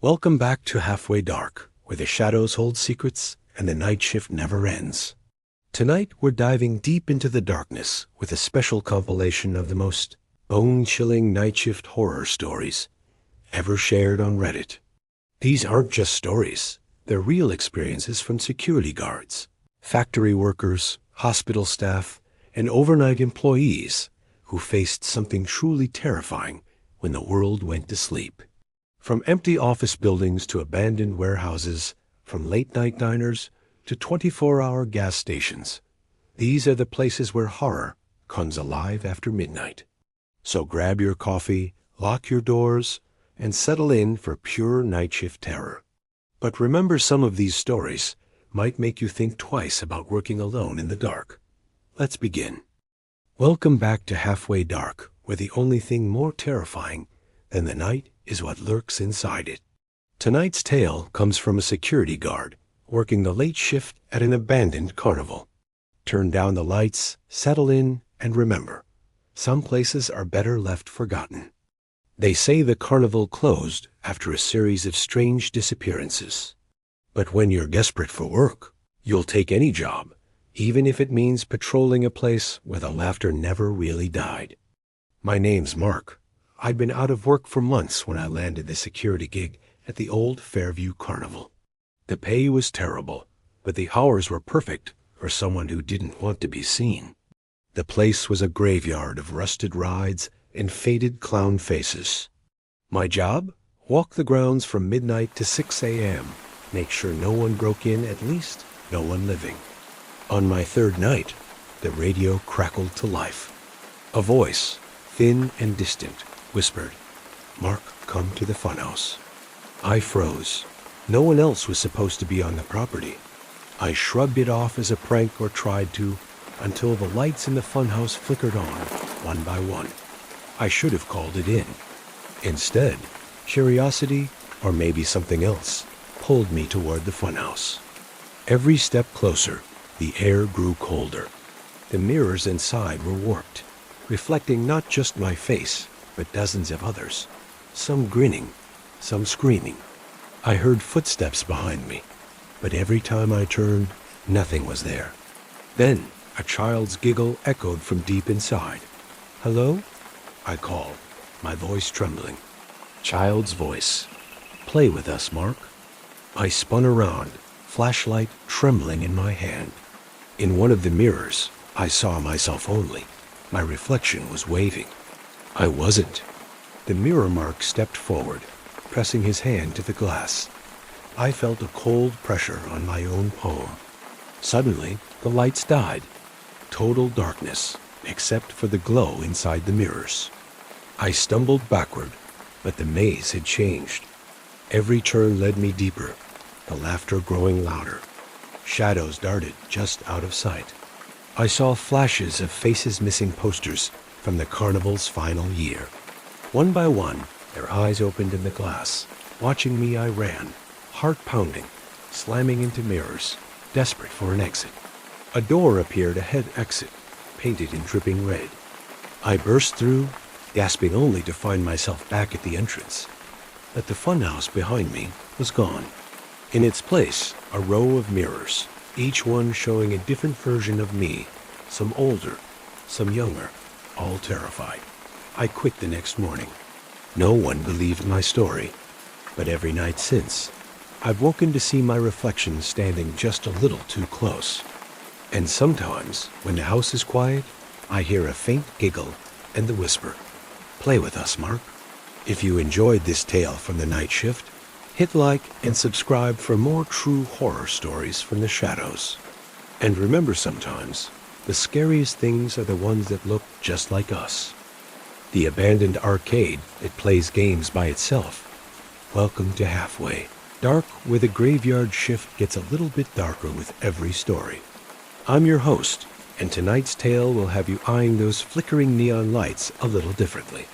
Welcome back to Halfway Dark, where the shadows hold secrets and the night shift never ends. Tonight we're diving deep into the darkness with a special compilation of the most bone-chilling night shift horror stories ever shared on Reddit. These aren't just stories, they're real experiences from security guards, factory workers, hospital staff, and overnight employees who faced something truly terrifying when the world went to sleep. From empty office buildings to abandoned warehouses, from late-night diners to 24-hour gas stations, these are the places where horror comes alive after midnight. So grab your coffee, lock your doors, and settle in for pure night shift terror. But remember, some of these stories might make you think twice about working alone in the dark. Let's begin. Welcome back to Halfway Dark, where the only thing more terrifying than the night is what lurks inside it. Tonight's tale comes from a security guard working the late shift at an abandoned carnival. Turn down the lights, settle in, and remember, some places are better left forgotten. They say the carnival closed after a series of strange disappearances. But when you're desperate for work, you'll take any job, even if it means patrolling a place where the laughter never really died. My name's Mark. I'd been out of work for months when I landed the security gig at the old Fairview Carnival. The pay was terrible, but the hours were perfect for someone who didn't want to be seen. The place was a graveyard of rusted rides and faded clown faces. My job? Walk the grounds from midnight to 6 a.m., make sure no one broke in, at least no one living. On my third night, the radio crackled to life. A voice, thin and distant, whispered, "Mark, come to the Funhouse." I froze. No one else was supposed to be on the property. I shrugged it off as a prank, or tried to, until the lights in the Funhouse flickered on, one by one. I should have called it in. Instead, curiosity, or maybe something else, pulled me toward the Funhouse. Every step closer, the air grew colder. The mirrors inside were warped, reflecting not just my face, but dozens of others, some grinning, some screaming. I heard footsteps behind me, but every time I turned, nothing was there. Then a child's giggle echoed from deep inside. "Hello?" I called, my voice trembling. Child's voice. "Play with us, Mark." I spun around, flashlight trembling in my hand. In one of the mirrors, I saw myself only. My reflection was waving. I wasn't. The mirror Mark stepped forward, pressing his hand to the glass. I felt a cold pressure on my own palm. Suddenly, the lights died. Total darkness, except for the glow inside the mirrors. I stumbled backward, but the maze had changed. Every turn led me deeper, the laughter growing louder. Shadows darted just out of sight. I saw flashes of faces missing posters from the carnival's final year. One by one, their eyes opened in the glass. Watching me, I ran, heart pounding, slamming into mirrors, desperate for an exit. A door appeared ahead exit, painted in dripping red. I burst through, gasping only to find myself back at the entrance. But the funhouse behind me was gone. In its place, a row of mirrors, each one showing a different version of me, some older, some younger, all terrified. I quit the next morning. No one believed my story, but every night since, I've woken to see my reflection standing just a little too close. And sometimes, when the house is quiet, I hear a faint giggle and the whisper, "Play with us, Mark." If you enjoyed this tale from the night shift, hit like and subscribe for more true horror stories from the shadows. And remember, sometimes, the scariest things are the ones that look just like us. The abandoned arcade that plays games by itself. Welcome to Halfway Dark, where the graveyard shift gets a little bit darker with every story. I'm your host, and tonight's tale will have you eyeing those flickering neon lights a little differently.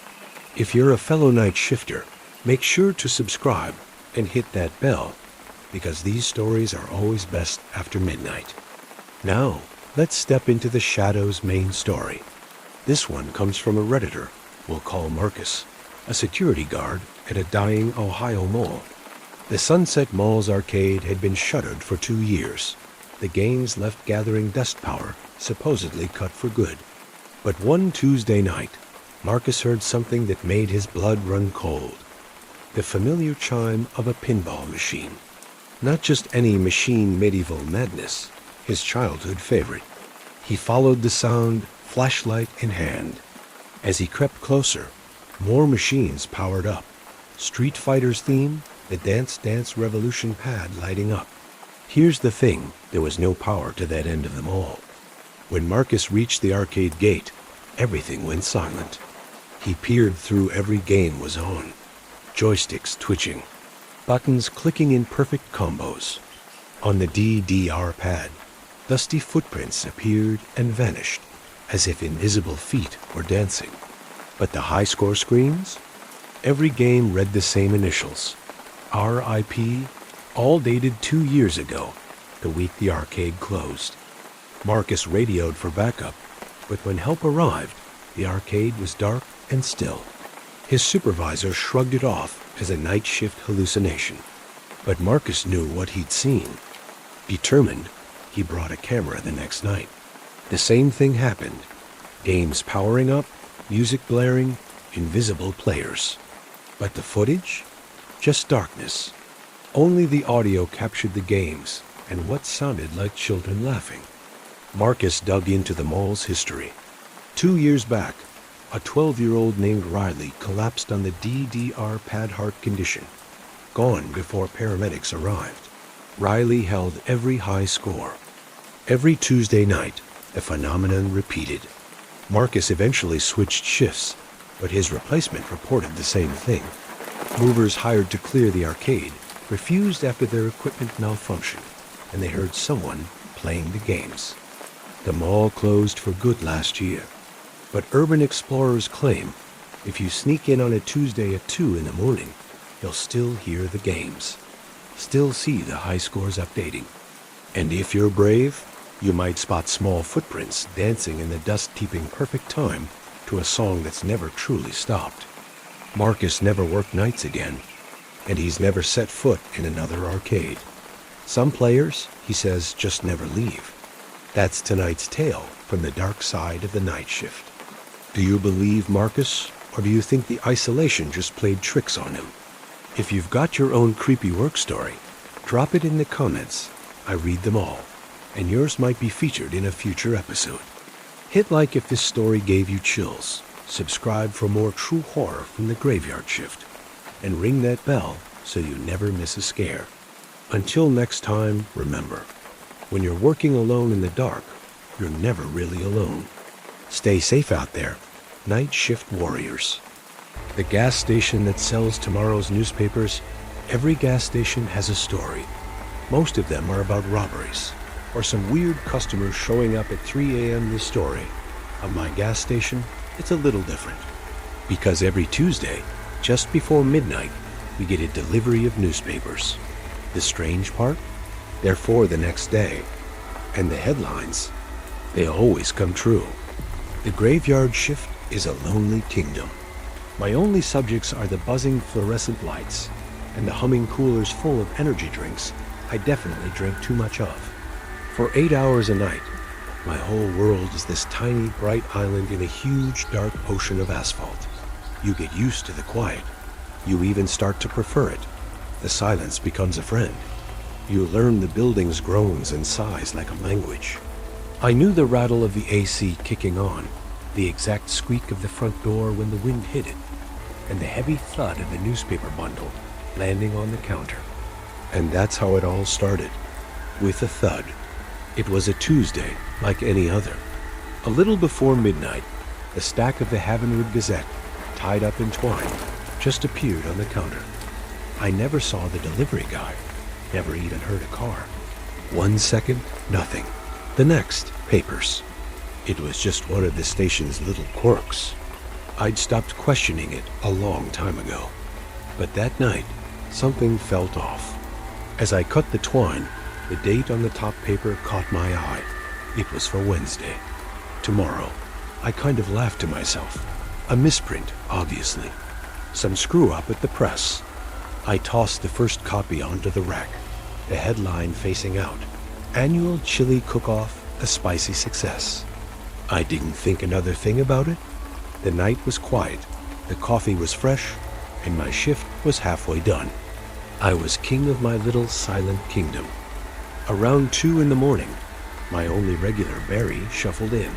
If you're a fellow night shifter, make sure to subscribe and hit that bell, because these stories are always best after midnight. Now, let's step into the Shadow's main story. This one comes from a Redditor we'll call Marcus, a security guard at a dying Ohio mall. The Sunset Mall's arcade had been shuttered for 2 years. The games left gathering dust power, supposedly cut for good. But one Tuesday night, Marcus heard something that made his blood run cold. The familiar chime of a pinball machine. Not just any machine medieval madness, his childhood favorite. He followed the sound, flashlight in hand. As he crept closer, more machines powered up. Street Fighter's theme, the Dance Dance Revolution pad lighting up. Here's the thing, there was no power to that end of the mall. When Marcus reached the arcade gate, everything went silent. He peered through every game was on. Joysticks twitching. Buttons clicking in perfect combos. On the DDR pad, dusty footprints appeared and vanished, as if invisible feet were dancing. But the high-score screens? Every game read the same initials. RIP, all dated 2 years ago, the week the arcade closed. Marcus radioed for backup, but when help arrived, the arcade was dark and still. His supervisor shrugged it off as a night shift hallucination. But Marcus knew what he'd seen. Determined, he brought a camera the next night. The same thing happened. Games powering up, music blaring, invisible players. But the footage? Just darkness. Only the audio captured the games and what sounded like children laughing. Marcus dug into the mall's history. 2 years back, a 12-year-old named Riley collapsed on the DDR pad heart condition, gone before paramedics arrived. Riley held every high score. Every Tuesday night, the phenomenon repeated. Marcus eventually switched shifts, but his replacement reported the same thing. Movers hired to clear the arcade refused after their equipment malfunctioned, and they heard someone playing the games. The mall closed for good last year, but urban explorers claim if you sneak in on a Tuesday at 2 in the morning, you'll still hear the games, still see the high scores updating. And if you're brave, you might spot small footprints dancing in the dust, keeping perfect time to a song that's never truly stopped. Marcus never worked nights again, and he's never set foot in another arcade. Some players, he says, just never leave. That's tonight's tale from the dark side of the night shift. Do you believe Marcus, or do you think the isolation just played tricks on him? If you've got your own creepy work story, drop it in the comments. I read them all, and yours might be featured in a future episode. Hit like if this story gave you chills. Subscribe for more true horror from the graveyard shift, and ring that bell so you never miss a scare. Until next time, remember, when you're working alone in the dark, you're never really alone. Stay safe out there, night shift warriors. The gas station that sells tomorrow's newspapers, every gas station has a story. Most of them are about robberies, or some weird customers showing up at 3 a.m. The story of my gas station, it's a little different. Because every Tuesday, just before midnight, we get a delivery of newspapers. The strange part? They're for the next day. And the headlines, they always come true. The graveyard shift is a lonely kingdom. My only subjects are the buzzing fluorescent lights and the humming coolers full of energy drinks I definitely drink too much of. For 8 hours a night, my whole world is this tiny, bright island in a huge, dark ocean of asphalt. You get used to the quiet. You even start to prefer it. The silence becomes a friend. You learn the building's groans and sighs like a language. I knew the rattle of the AC kicking on, the exact squeak of the front door when the wind hit it, and the heavy thud of the newspaper bundle landing on the counter. And that's how it all started, with a thud. It was a Tuesday like any other. A little before midnight, a stack of the Havenwood Gazette, tied up in twine, just appeared on the counter. I never saw the delivery guy, never even heard a car. 1 second, nothing. The next, papers. It was just one of the station's little quirks. I'd stopped questioning it a long time ago. But that night, something felt off. As I cut the twine, the date on the top paper caught my eye. It was for Wednesday. Tomorrow. I kind of laughed to myself. A misprint, obviously. Some screw-up at the press. I tossed the first copy onto the rack, the headline facing out. Annual Chili Cook-Off, a spicy success. I didn't think another thing about it. The night was quiet, the coffee was fresh, and my shift was halfway done. I was king of my little silent kingdom. Around 2 in the morning, my only regular Barry shuffled in.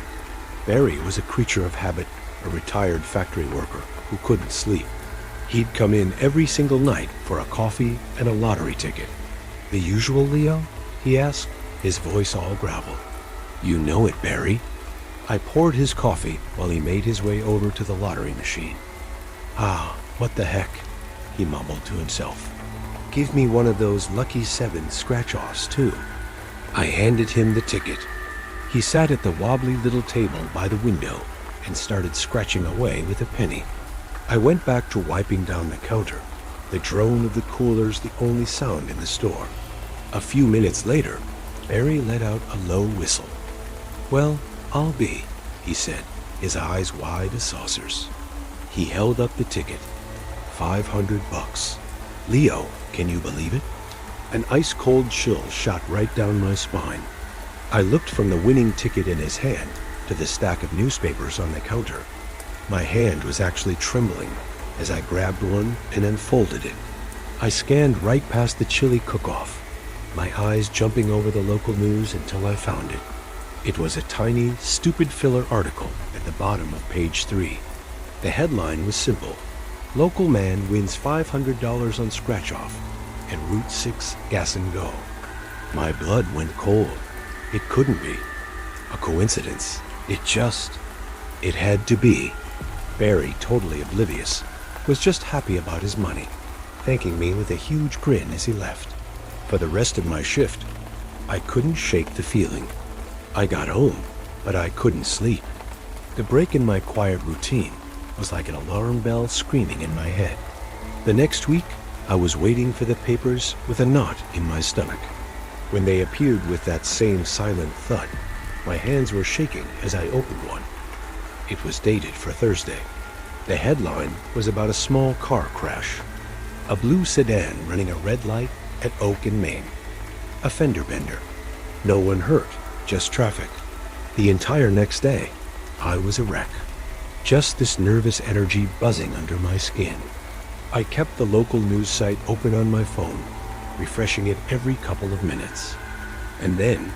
Barry was a creature of habit, a retired factory worker who couldn't sleep. He'd come in every single night for a coffee and a lottery ticket. "The usual, Leo?" he asked, his voice all gravel. "You know it, Barry." I poured his coffee while he made his way over to the lottery machine. "Ah, what the heck," he mumbled to himself. "Give me one of those lucky 7 scratch-offs, too." I handed him the ticket. He sat at the wobbly little table by the window and started scratching away with a penny. I went back to wiping down the counter, the drone of the coolers the only sound in the store. A few minutes later, Barry let out a low whistle. "Well, I'll be," he said, his eyes wide as saucers. He held up the ticket. $500. Leo, can you believe it? An ice-cold chill shot right down my spine. I looked from the winning ticket in his hand to the stack of newspapers on the counter. My hand was actually trembling as I grabbed one and unfolded it. I scanned right past the chili cook-off, my eyes jumping over the local news until I found it. It was a tiny, stupid filler article at the bottom of page 3. The headline was simple: "Local man wins $500 on scratch-off at Route 6 Gas and Go." My blood went cold. It couldn't be a coincidence. It had to be. Barry, totally oblivious, was just happy about his money, thanking me with a huge grin as he left. For the rest of my shift, I couldn't shake the feeling. I got home, but I couldn't sleep. The break in my quiet routine was like an alarm bell screaming in my head. The next week, I was waiting for the papers with a knot in my stomach. When they appeared with that same silent thud, my hands were shaking as I opened one. It was dated for Thursday. The headline was about a small car crash. A blue sedan running a red light at Oak in Maine. A fender bender. No one hurt, just traffic. The entire next day, I was a wreck. Just this nervous energy buzzing under my skin. I kept the local news site open on my phone, refreshing it every couple of minutes. And then,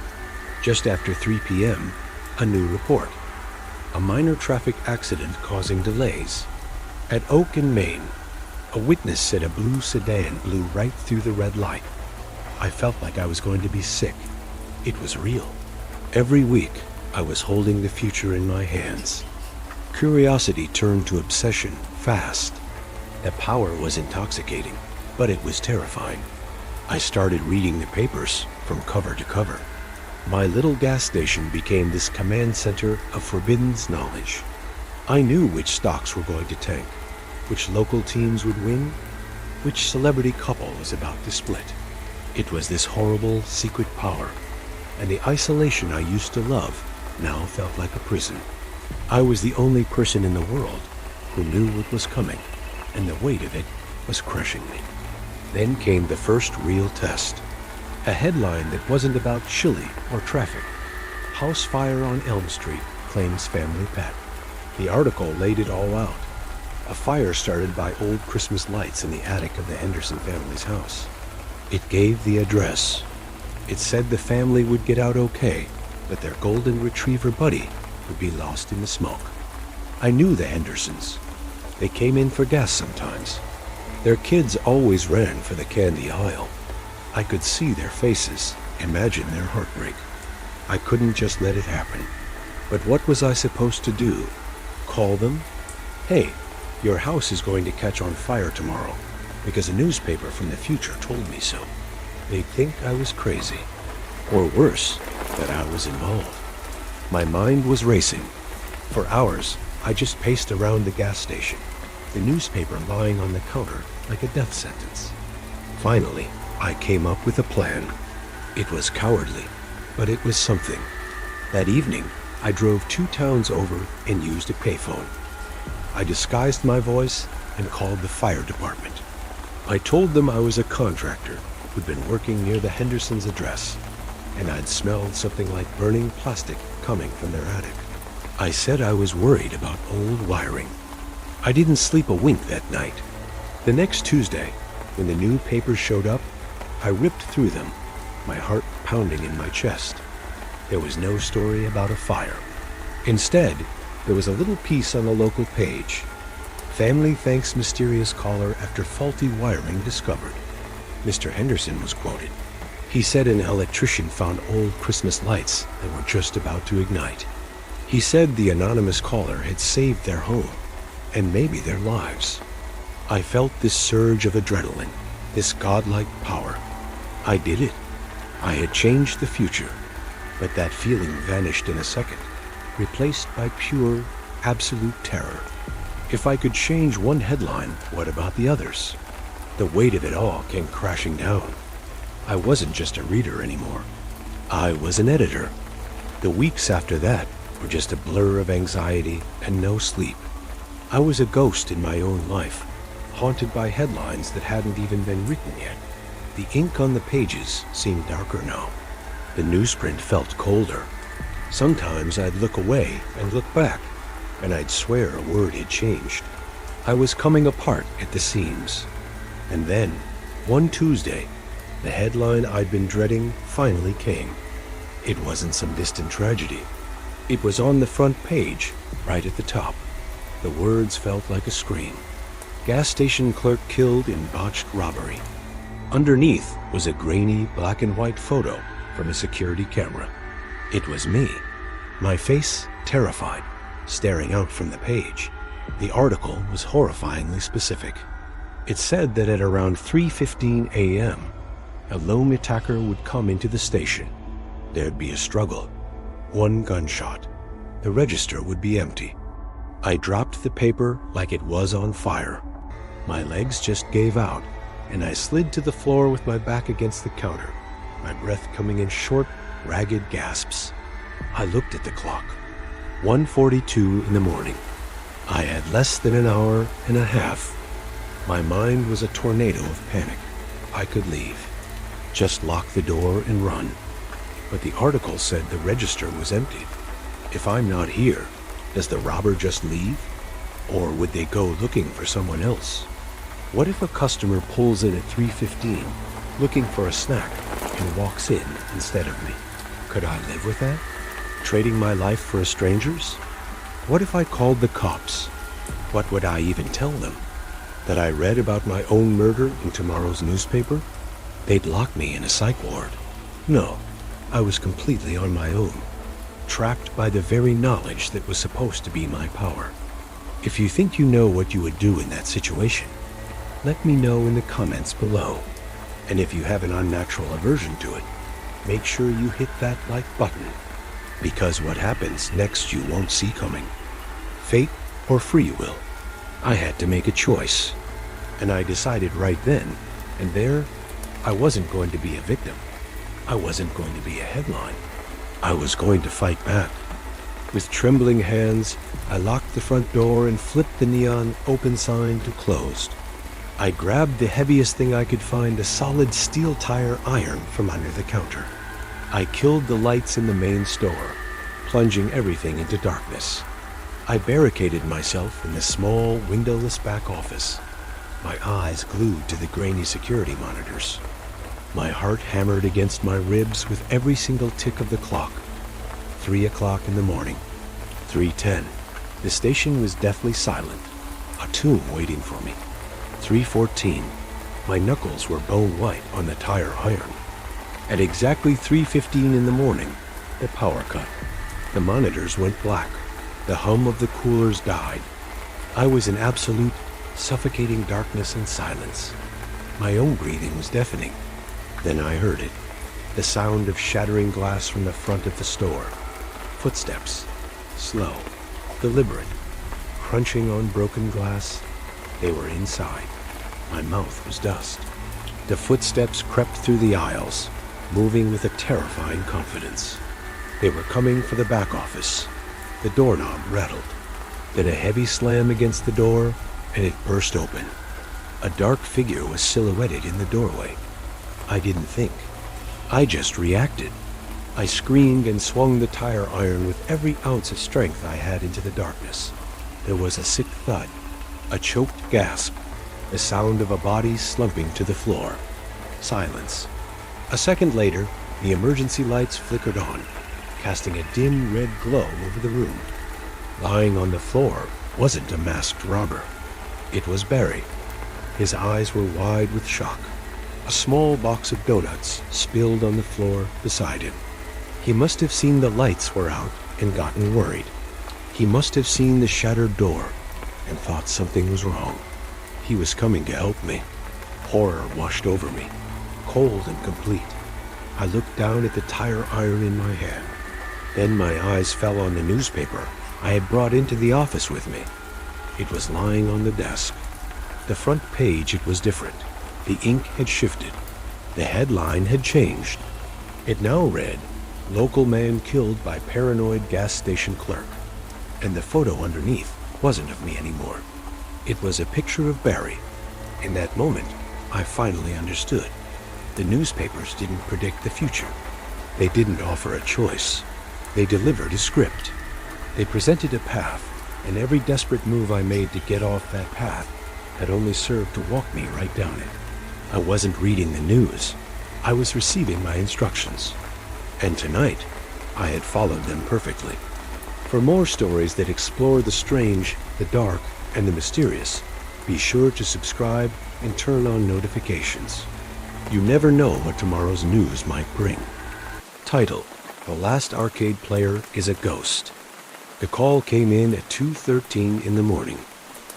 just after 3 p.m., a new report. A minor traffic accident causing delays. At Oak in Maine, a witness said a blue sedan blew right through the red light. I felt like I was going to be sick. It was real. Every week, I was holding the future in my hands. Curiosity turned to obsession fast. The power was intoxicating, but it was terrifying. I started reading the papers from cover to cover. My little gas station became this command center of forbidden knowledge. I knew which stocks were going to tank, which local teams would win, which celebrity couple was about to split. It was this horrible secret power, and the isolation I used to love now felt like a prison. I was the only person in the world who knew what was coming, and the weight of it was crushing me. Then came the first real test. A headline that wasn't about chili or traffic. House fire on Elm Street claims family pet. The article laid it all out. A fire started by old Christmas lights in the attic of the Henderson family's house. It gave the address. It said the family would get out okay, but their golden retriever buddy would be lost in the smoke. I knew the Hendersons. They came in for gas sometimes. Their kids always ran for the candy aisle. I could see their faces, imagine their heartbreak. I couldn't just let it happen. But what was I supposed to do? Call them? "Hey, your house is going to catch on fire tomorrow because a newspaper from the future told me so." They'd think I was crazy. Or worse, that I was involved. My mind was racing. For hours, I just paced around the gas station, the newspaper lying on the counter like a death sentence. Finally, I came up with a plan. It was cowardly, but it was something. That evening, I drove 2 towns over and used a payphone. I disguised my voice and called the fire department. I told them I was a contractor who'd been working near the Hendersons' address, and I'd smelled something like burning plastic coming from their attic. I said I was worried about old wiring. I didn't sleep a wink that night. The next Tuesday, when the new papers showed up, I ripped through them, my heart pounding in my chest. There was no story about a fire. Instead, there was a little piece on the local page. Family thanks mysterious caller after faulty wiring discovered. Mr. Henderson was quoted. He said an electrician found old Christmas lights that were just about to ignite. He said the anonymous caller had saved their home, and maybe their lives. I felt this surge of adrenaline, this godlike power. I did it. I had changed the future, but that feeling vanished in a second, replaced by pure, absolute terror. If I could change one headline, what about the others? The weight of it all came crashing down. I wasn't just a reader anymore. I was an editor. The weeks after that were just a blur of anxiety and no sleep. I was a ghost in my own life, haunted by headlines that hadn't even been written yet. The ink on the pages seemed darker now. The newsprint felt colder. Sometimes I'd look away and look back, and I'd swear a word had changed. I was coming apart at the seams. And then, one Tuesday, the headline I'd been dreading finally came. It wasn't some distant tragedy. It was on the front page, right at the top. The words felt like a scream. Gas station clerk killed in botched robbery. Underneath was a grainy black and white photo from a security camera. It was me, my face terrified, staring out from the page. The article was horrifyingly specific. It said that at around 3:15 a.m., a lone attacker would come into the station. There'd be a struggle. One gunshot. The register would be empty. I dropped the paper like it was on fire. My legs just gave out, and I slid to the floor with my back against the counter, my breath coming in short, ragged gasps. I looked at the clock. 1:42 in the morning. I had less than an hour and a half. My mind was a tornado of panic. I could leave. Just lock the door and run. But the article said the register was empty. If I'm not here, does the robber just leave? Or would they go looking for someone else? What if a customer pulls in at 3:15, looking for a snack, and walks in instead of me? Could I live with that? Trading my life for a stranger's? What if I called the cops? What would I even tell them? That I read about my own murder in tomorrow's newspaper? They'd lock me in a psych ward. No, I was completely on my own, trapped by the very knowledge that was supposed to be my power. If you think you know what you would do in that situation, let me know in the comments below. And if you have an unnatural aversion to it, make sure you hit that like button, because what happens next you won't see coming. Fate or free will. I had to make a choice, and I decided right then and there I wasn't going to be a victim. I wasn't going to be a headline. I was going to fight back. With trembling hands, I locked the front door and flipped the neon open sign to closed. I grabbed the heaviest thing I could find, a solid steel tire iron from under the counter. I killed the lights in the main store, plunging everything into darkness. I barricaded myself in the small, windowless back office, my eyes glued to the grainy security monitors. My heart hammered against my ribs with every single tick of the clock. 3 o'clock in the morning. 3:10. The station was deathly silent, a tomb waiting for me. 3:14. My knuckles were bone white on the tire iron. At exactly 3:15 in the morning, the power cut. The monitors went black. The hum of the coolers died. I was in absolute, suffocating darkness and silence. My own breathing was deafening. Then I heard it. The sound of shattering glass from the front of the store. Footsteps. Slow. Deliberate. Crunching on broken glass. They were inside. My mouth was dust. The footsteps crept through the aisles, moving with a terrifying confidence. They were coming for the back office. The doorknob rattled. Then a heavy slam against the door, and it burst open. A dark figure was silhouetted in the doorway. I didn't think. I just reacted. I screamed and swung the tire iron with every ounce of strength I had into the darkness. There was a sick thud, a choked gasp, the sound of a body slumping to the floor. Silence. A second later, the emergency lights flickered on, casting a dim red glow over the room. Lying on the floor wasn't a masked robber. It was Barry. His eyes were wide with shock. A small box of donuts spilled on the floor beside him. He must have seen the lights were out and gotten worried. He must have seen the shattered door and thought something was wrong. He was coming to help me. Horror washed over me, cold and complete. I looked down at the tire iron in my hand. Then my eyes fell on the newspaper I had brought into the office with me. It was lying on the desk. The front page, it was different. The ink had shifted. The headline had changed. It now read, "Local man killed by paranoid gas station clerk." And the photo underneath wasn't of me anymore. It was a picture of Barry. In that moment, I finally understood. The newspapers didn't predict the future. They didn't offer a choice. They delivered a script. They presented a path, and every desperate move I made to get off that path had only served to walk me right down it. I wasn't reading the news. I was receiving my instructions. And tonight, I had followed them perfectly. For more stories that explore the strange, the dark, and the mysterious, be sure to subscribe and turn on notifications. You never know what tomorrow's news might bring. Title: The Last Arcade Player is a Ghost. The call came in at 2:13 in the morning.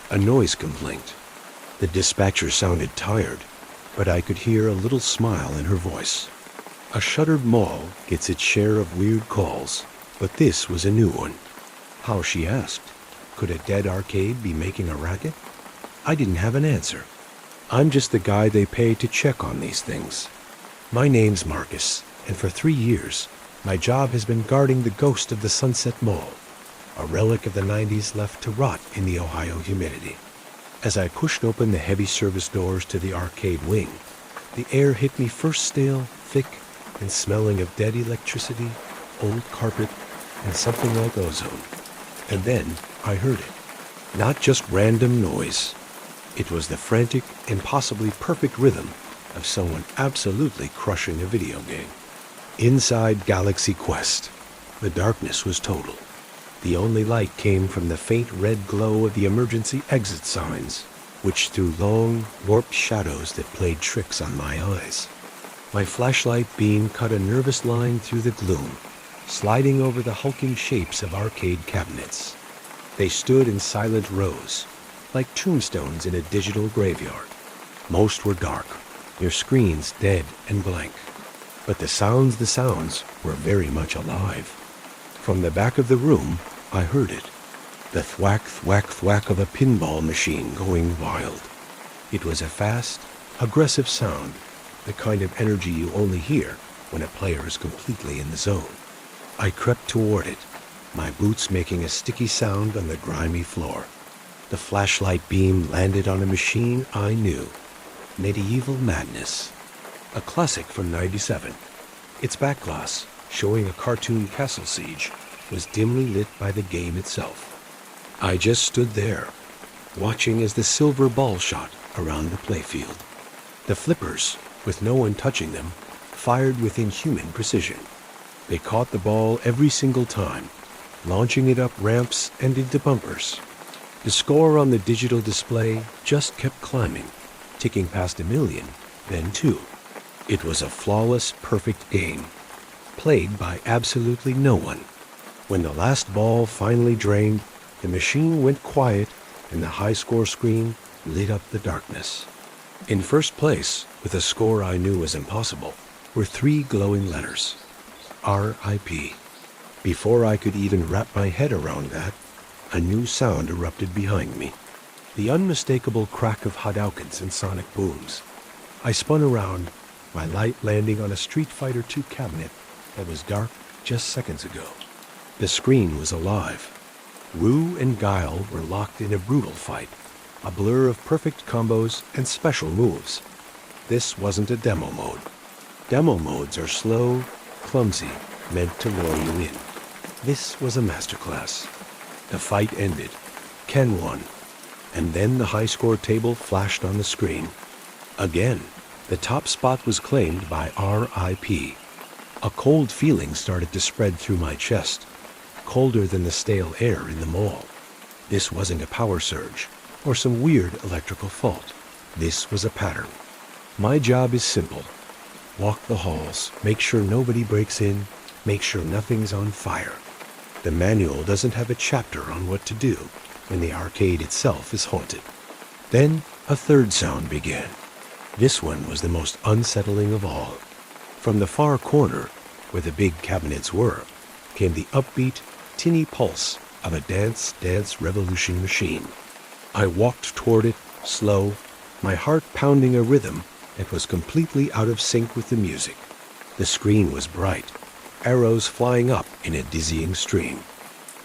A noise complaint. The dispatcher sounded tired, but I could hear a little smile in her voice. A shuttered mall gets its share of weird calls, but this was a new one. How, she asked. Could a dead arcade be making a racket? I didn't have an answer. I'm just the guy they pay to check on these things. My name's Marcus, and for 3 years, my job has been guarding the ghost of the Sunset Mall, a relic of the 90s left to rot in the Ohio humidity. As I pushed open the heavy service doors to the arcade wing, the air hit me first stale, thick, and smelling of dead electricity, old carpet, and something like ozone. And then I heard it. Not just random noise. It was the frantic and possibly perfect rhythm of someone absolutely crushing a video game. Inside Galaxy Quest, the darkness was total. The only light came from the faint red glow of the emergency exit signs, which threw long, warped shadows that played tricks on my eyes. My flashlight beam cut a nervous line through the gloom, sliding over the hulking shapes of arcade cabinets. They stood in silent rows, like tombstones in a digital graveyard. Most were dark, their screens dead and blank. But the sounds were very much alive. From the back of the room, I heard it. The thwack, thwack, thwack of a pinball machine going wild. It was a fast, aggressive sound, the kind of energy you only hear when a player is completely in the zone. I crept toward it, my boots making a sticky sound on the grimy floor. The flashlight beam landed on a machine I knew. Medieval Madness. A classic from '97. Its back glass, showing a cartoon castle siege, was dimly lit by the game itself. I just stood there, watching as the silver ball shot around the playfield. The flippers, with no one touching them, fired with inhuman precision. They caught the ball every single time, launching it up ramps and into bumpers. The score on the digital display just kept climbing, ticking past 1 million, then 2. It was a flawless, perfect game, played by absolutely no one. When the last ball finally drained, the machine went quiet and the high-score screen lit up the darkness. In first place, with a score I knew was impossible, were 3 glowing letters. R.I.P. Before I could even wrap my head around that, a new sound erupted behind me. The unmistakable crack of Hadoukens and sonic booms. I spun around, my light landing on a Street Fighter II cabinet that was dark just seconds ago. The screen was alive. Rue and Guile were locked in a brutal fight. a blur of perfect combos and special moves. This wasn't a demo mode. Demo modes are slow, clumsy, meant to lure you in. This was a masterclass. The fight ended. Ken won. And then the high score table flashed on the screen. Again, the top spot was claimed by RIP. A cold feeling started to spread through my chest, colder than the stale air in the mall. This wasn't a power surge or some weird electrical fault. This was a pattern. My job is simple. Walk the halls, make sure nobody breaks in, make sure nothing's on fire. The manual doesn't have a chapter on what to do when the arcade itself is haunted. Then a third sound began. This one was the most unsettling of all. From the far corner, where the big cabinets were, came the upbeat, tinny pulse of a Dance Dance Revolution machine. I walked toward it, slow, my heart pounding a rhythm that was completely out of sync with the music. The screen was bright, arrows flying up in a dizzying stream.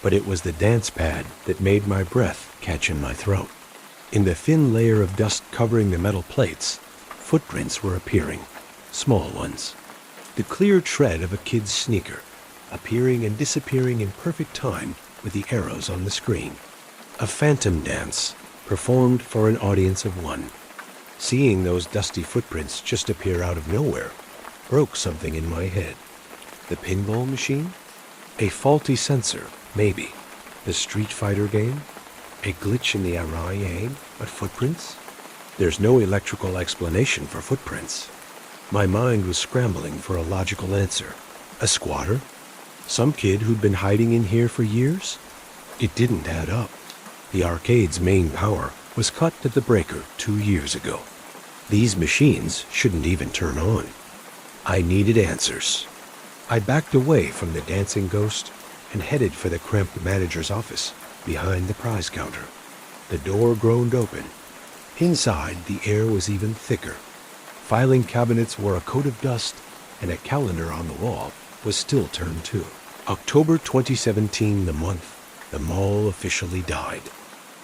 But it was the dance pad that made my breath catch in my throat. In the thin layer of dust covering the metal plates, footprints were appearing, small ones. The clear tread of a kid's sneaker, appearing and disappearing in perfect time with the arrows on the screen. A phantom dance, performed for an audience of one. Seeing those dusty footprints just appear out of nowhere broke something in my head. The pinball machine? A faulty sensor, maybe. The Street Fighter game? A glitch in the RIA, but footprints? There's no electrical explanation for footprints. My mind was scrambling for a logical answer. A squatter? Some kid who'd been hiding in here for years? It didn't add up. The arcade's main power was cut to the breaker 2 years ago. These machines shouldn't even turn on. I needed answers. I backed away from the dancing ghost and headed for the cramped manager's office behind the prize counter. The door groaned open. Inside, the air was even thicker. Filing cabinets wore a coat of dust, and a calendar on the wall was still turned to. October 2017, the month the mall officially died.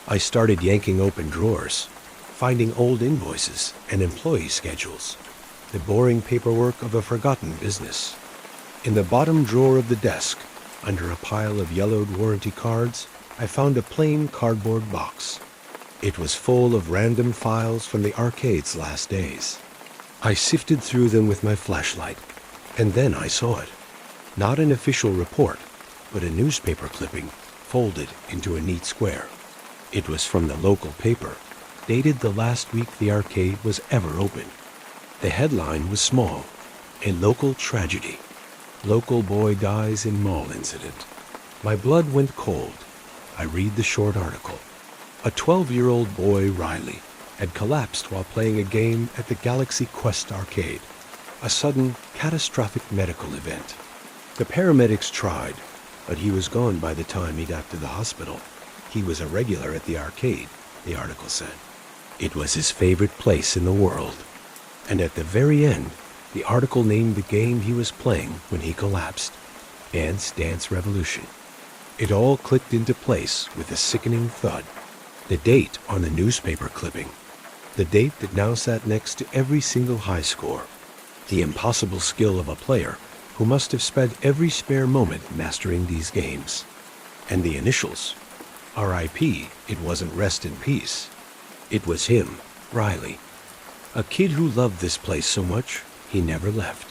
I started yanking open drawers, finding old invoices and employee schedules, the boring paperwork of a forgotten business. In the bottom drawer of the desk, under a pile of yellowed warranty cards, I found a plain cardboard box. It was full of random files from the arcade's last days. I sifted through them with my flashlight, and then I saw it. Not an official report, but a newspaper clipping folded into a neat square. It was from the local paper, dated the last week the arcade was ever open. The headline was small, a local tragedy. Local boy dies in mall incident. My blood went cold. I read the short article. A 12-year-old boy, Riley, had collapsed while playing a game at the Galaxy Quest arcade. A sudden, catastrophic medical event. The paramedics tried, but he was gone by the time he got to the hospital. He was a regular at the arcade, the article said. It was his favorite place in the world. And at the very end, the article named the game he was playing when he collapsed. Dance Dance Revolution. It all clicked into place with a sickening thud. The date on the newspaper clipping. The date that now sat next to every single high score. The impossible skill of a player who must have spent every spare moment mastering these games. And the initials. R.I.P. It wasn't rest in peace. It was him, Riley. A kid who loved this place so much, he never left.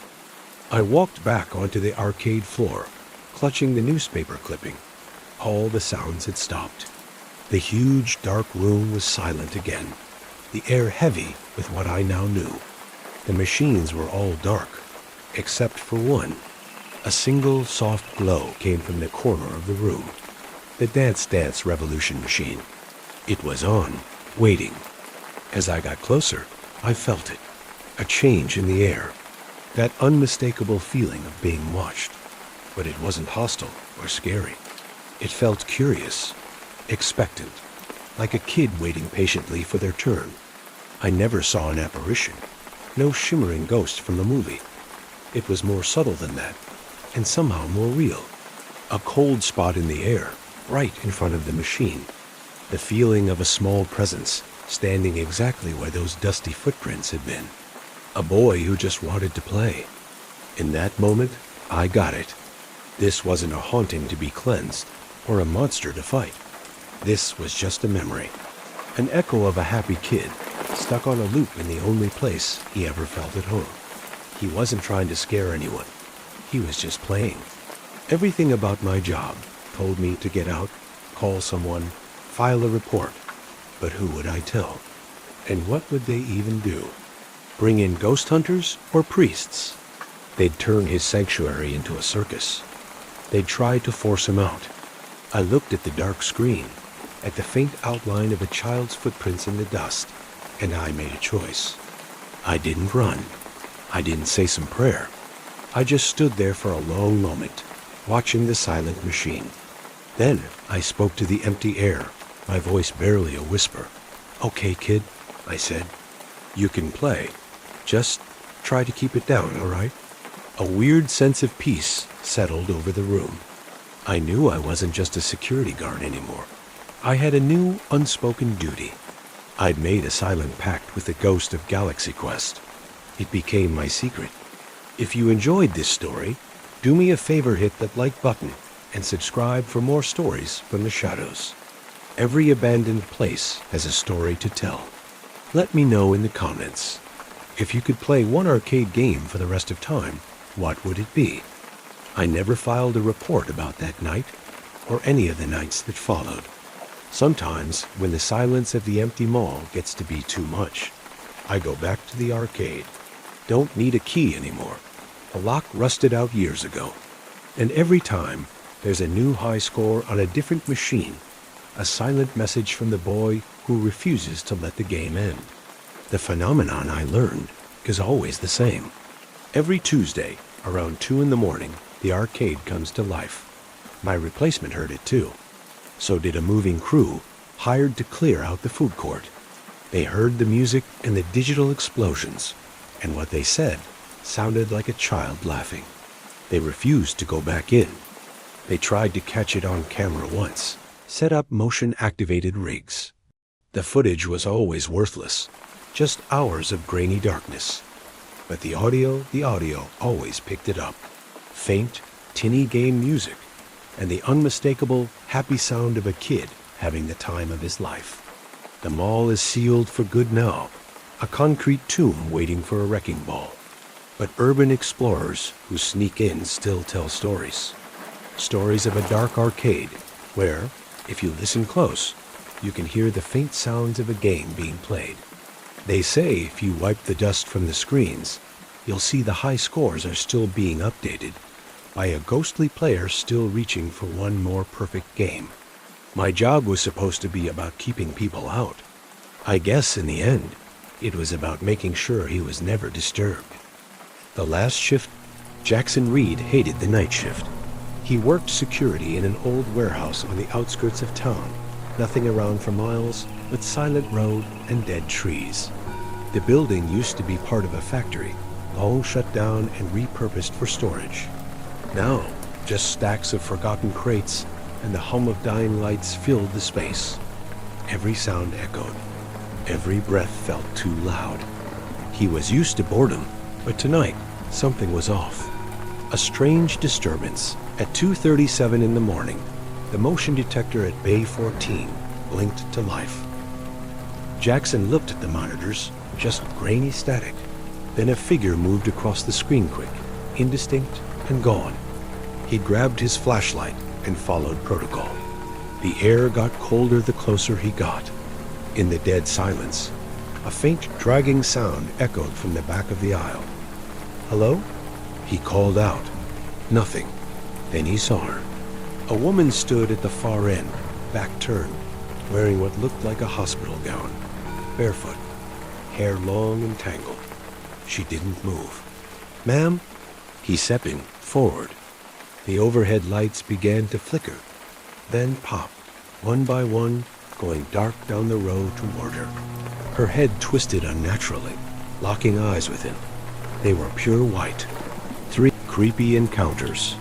I walked back onto the arcade floor, clutching the newspaper clipping. All the sounds had stopped. The huge, dark room was silent again, the air heavy with what I now knew. The machines were all dark, except for one. A single soft glow came from the corner of the room. The Dance Dance Revolution machine. It was on, waiting. As I got closer, I felt it. A change in the air. That unmistakable feeling of being watched. But it wasn't hostile or scary. It felt curious, expectant, like a kid waiting patiently for their turn. I never saw an apparition. No shimmering ghost from the movie. It was more subtle than that, and somehow more real. A cold spot in the air, right in front of the machine. The feeling of a small presence standing exactly where those dusty footprints had been. A boy who just wanted to play. In that moment, I got it. This wasn't a haunting to be cleansed or a monster to fight. This was just a memory. An echo of a happy kid stuck on a loop in the only place he ever felt at home. He wasn't trying to scare anyone. He was just playing. Everything about my job told me to get out, call someone, file a report. But who would I tell? And what would they even do? Bring in ghost hunters or priests? They'd turn his sanctuary into a circus. They'd try to force him out. I looked at the dark screen, at the faint outline of a child's footprints in the dust, and I made a choice. I didn't run. I didn't say some prayer. I just stood there for a long moment, watching the silent machine. Then I spoke to the empty air, my voice barely a whisper. "Okay, kid," I said. "You can play. Just try to keep it down, all right?" A weird sense of peace settled over the room. I knew I wasn't just a security guard anymore. I had a new, unspoken duty. I'd made a silent pact with the ghost of Galaxy Quest. It became my secret. If you enjoyed this story, do me a favor, hit that like button and subscribe for more stories from the shadows. Every abandoned place has a story to tell. Let me know in the comments. If you could play one arcade game for the rest of time, what would it be? I never filed a report about that night, or any of the nights that followed. Sometimes, when the silence of the empty mall gets to be too much, I go back to the arcade. Don't need a key anymore. The lock rusted out years ago. And every time, there's a new high score on a different machine, a silent message from the boy who refuses to let the game end. The phenomenon, I learned, is always the same. Every Tuesday, around 2 in the morning, the arcade comes to life. My replacement heard it too. So did a moving crew hired to clear out the food court. They heard the music and the digital explosions, and what they said sounded like a child laughing. They refused to go back in. They tried to catch it on camera once, set up motion-activated rigs. The footage was always worthless, just hours of grainy darkness. But the audio always picked it up. Faint, tinny game music, and the unmistakable, happy sound of a kid having the time of his life. The mall is sealed for good now, a concrete tomb waiting for a wrecking ball. But urban explorers who sneak in still tell stories. Stories of a dark arcade where, if you listen close, you can hear the faint sounds of a game being played. They say if you wipe the dust from the screens, you'll see the high scores are still being updated by a ghostly player still reaching for one more perfect game. My job was supposed to be about keeping people out. I guess in the end, it was about making sure he was never disturbed. The last shift, Jackson Reed hated the night shift. He worked security in an old warehouse on the outskirts of town, nothing around for miles but silent road and dead trees. The building used to be part of a factory, long shut down and repurposed for storage. Now, just stacks of forgotten crates and the hum of dying lights filled the space. Every sound echoed. Every breath felt too loud. He was used to boredom, but tonight, something was off. A strange disturbance. At 2:37 in the morning, the motion detector at Bay 14 blinked to life. Jackson looked at the monitors, just grainy static. Then a figure moved across the screen quick, indistinct and gone. He grabbed his flashlight and followed protocol. The air got colder the closer he got. In the dead silence, a faint dragging sound echoed from the back of the aisle. "Hello?" He called out. Nothing. Then he saw her. A woman stood at the far end, back turned, wearing what looked like a hospital gown, barefoot, hair long and tangled. She didn't move. "Ma'am?" He stepped forward. The overhead lights began to flicker, then pop, one by one, going dark down the road toward her. Her head twisted unnaturally, locking eyes with him. They were pure white. 3 creepy encounters.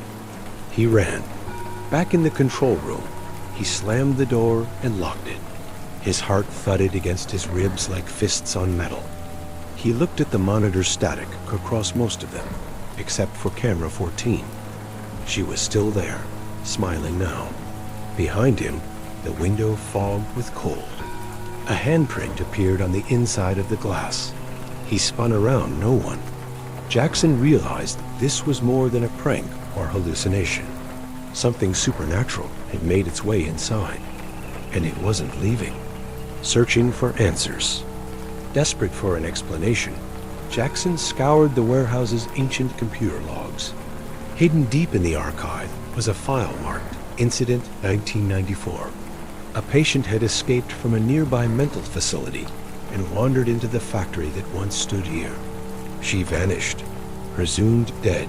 He ran. Back in the control room, he slammed the door and locked it. His heart thudded against his ribs like fists on metal. He looked at the monitor static across most of them, except for camera 14. She was still there, smiling now. Behind him, the window fogged with cold. A handprint appeared on the inside of the glass. He spun around, no one. Jackson realized this was more than a prank or hallucination. Something supernatural had made its way inside, and it wasn't leaving. Searching for answers. Desperate for an explanation, Jackson scoured the warehouse's ancient computer logs. Hidden deep in the archive was a file marked Incident 1994. A patient had escaped from a nearby mental facility and wandered into the factory that once stood here. She vanished, presumed dead,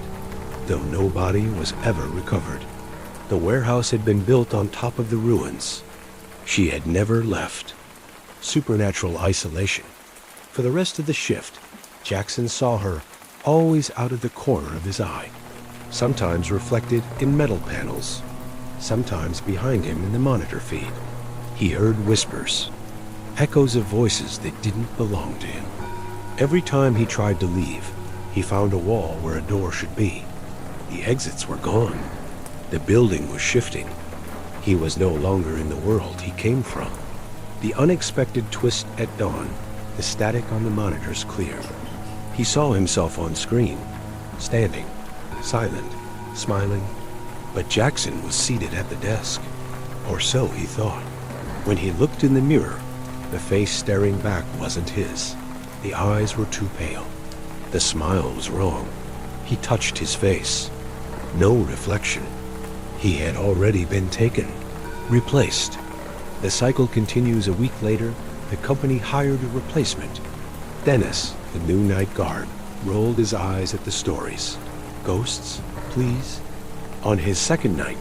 though no body was ever recovered. The warehouse had been built on top of the ruins. She had never left. Supernatural isolation. For the rest of the shift, Jackson saw her always out of the corner of his eye, sometimes reflected in metal panels, sometimes behind him in the monitor feed. He heard whispers, echoes of voices that didn't belong to him. Every time he tried to leave, he found a wall where a door should be. The exits were gone. The building was shifting. He was no longer in the world he came from. The unexpected twist at dawn, the static on the monitors cleared. He saw himself on screen, standing, silent, smiling. But Jackson was seated at the desk, or so he thought. When he looked in the mirror, the face staring back wasn't his. The eyes were too pale. The smile was wrong. He touched his face. No reflection. He had already been taken, replaced. The cycle continues a week later. The company hired a replacement. Dennis, the new night guard, rolled his eyes at the stories. Ghosts, please? On his second night,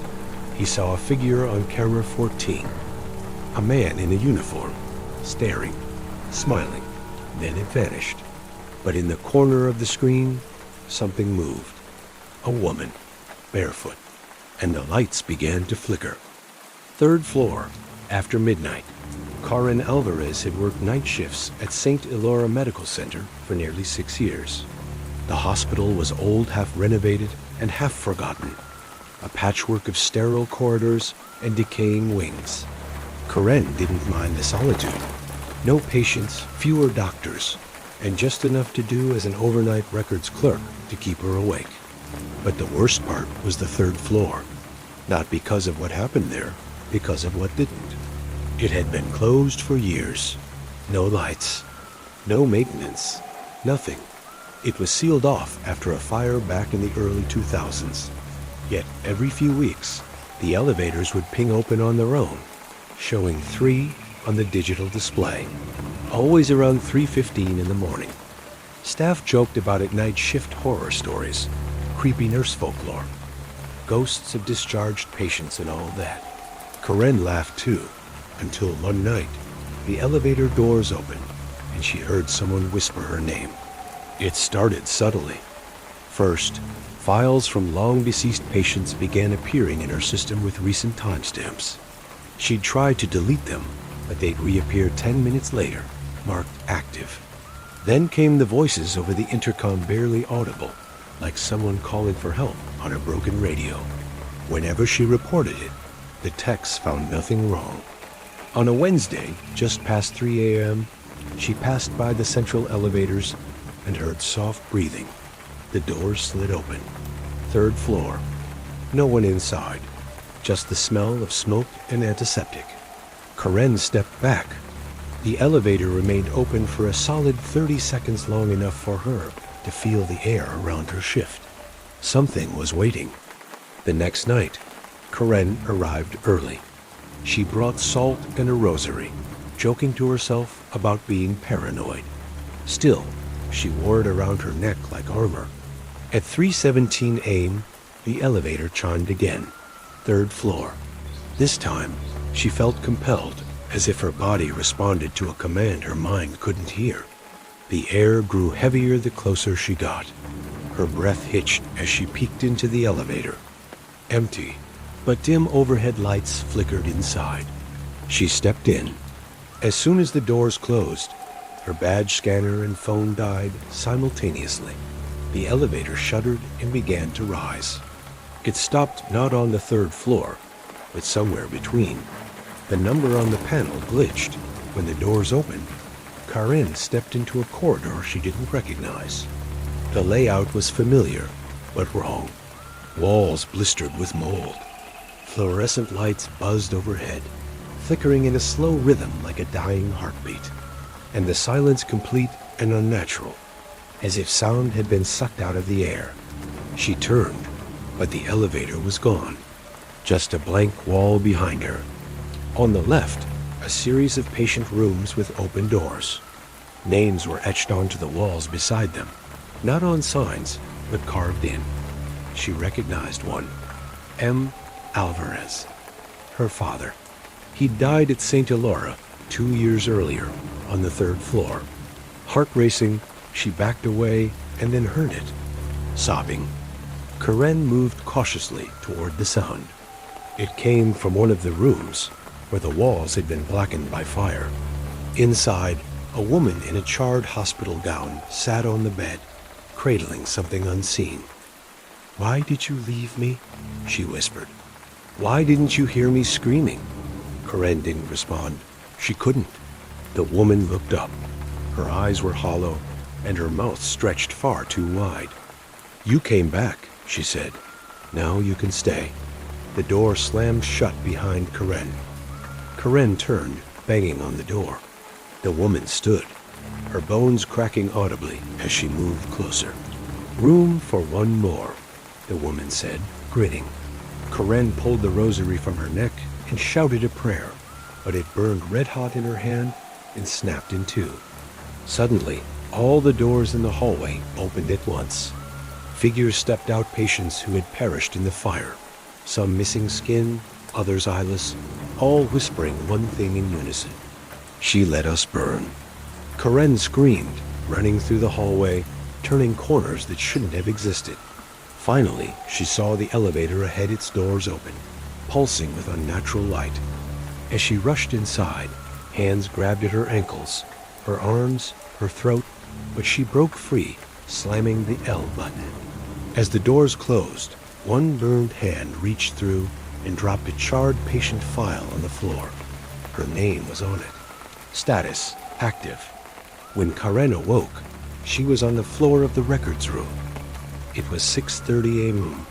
he saw a figure on camera 14. A man in a uniform, staring, smiling. Then it vanished. But in the corner of the screen, something moved. A woman, barefoot, and the lights began to flicker. Third floor, after midnight. Karen Alvarez had worked night shifts at St. Elora Medical Center for nearly 6 years. The hospital was old, half renovated, and half forgotten. A patchwork of sterile corridors and decaying wings. Karen didn't mind the solitude. No patients, fewer doctors, and just enough to do as an overnight records clerk to keep her awake. But the worst part was the third floor. Not because of what happened there, because of what didn't. It had been closed for years. No lights, no maintenance, nothing. It was sealed off after a fire back in the early 2000s. Yet every few weeks, the elevators would ping open on their own, showing 3 on the digital display, always around 3:15 in the morning. Staff joked about it night shift horror stories, creepy nurse folklore, ghosts of discharged patients and all that. Karen laughed too, until one night, the elevator doors opened and she heard someone whisper her name. It started subtly. First, files from long-deceased patients began appearing in her system with recent timestamps. She'd tried to delete them, but they'd reappear 10 minutes later, marked active. Then came the voices over the intercom, barely audible, like someone calling for help on a broken radio. Whenever she reported it, the techs found nothing wrong. On a Wednesday, just past 3 a.m., she passed by the central elevators and heard soft breathing. The doors slid open. Third floor. No one inside. Just the smell of smoke and antiseptic. Karen stepped back. The elevator remained open for a solid 30 seconds, long enough for her to feel the air around her shift. Something was waiting. The next night, Karen arrived early. She brought salt and a rosary, joking to herself about being paranoid. Still, she wore it around her neck like armor. At 3:17 a.m., the elevator chimed again. Third floor. This time, she felt compelled, as if her body responded to a command her mind couldn't hear. The air grew heavier the closer she got. Her breath hitched as she peeked into the elevator. Empty, but dim overhead lights flickered inside. She stepped in. As soon as the doors closed, her badge scanner and phone died simultaneously. The elevator shuddered and began to rise. It stopped not on the third floor, but somewhere between. The number on the panel glitched. When the doors opened, Karen stepped into a corridor she didn't recognize. The layout was familiar, but wrong. Walls blistered with mold. Fluorescent lights buzzed overhead, flickering in a slow rhythm like a dying heartbeat. And the silence complete and unnatural, as if sound had been sucked out of the air. She turned, but the elevator was gone. Just a blank wall behind her. On the left, a series of patient rooms with open doors. Names were etched onto the walls beside them, not on signs, but carved in. She recognized one. M. Alvarez. Her father. He'd died at St. Elora 2 years earlier, on the third floor. Heart racing, she backed away and then heard it. Sobbing. Karen moved cautiously toward the sound. It came from one of the rooms, where the walls had been blackened by fire. Inside, a woman in a charred hospital gown sat on the bed, cradling something unseen. "Why did you leave me?" she whispered. "Why didn't you hear me screaming?" Karen didn't respond. She couldn't. The woman looked up. Her eyes were hollow, and her mouth stretched far too wide. "You came back," she said. "Now you can stay." The door slammed shut behind Karen. Karen turned, banging on the door. The woman stood, her bones cracking audibly as she moved closer. "Room for one more," the woman said, grinning. Karen pulled the rosary from her neck and shouted a prayer, but it burned red-hot in her hand and snapped in two. Suddenly, all the doors in the hallway opened at once. Figures stepped out, patients who had perished in the fire, some missing skin, others eyeless, all whispering one thing in unison: "She let us burn." Karen screamed, running through the hallway, turning corners that shouldn't have existed. Finally, she saw the elevator ahead, its doors open, pulsing with unnatural light. As she rushed inside, hands grabbed at her ankles, her arms, her throat, but she broke free, slamming the L button. As the doors closed, one burned hand reached through and dropped a charred patient file on the floor. Her name was on it. Status: active. When Karen awoke, she was on the floor of the records room. It was 6:30 a.m.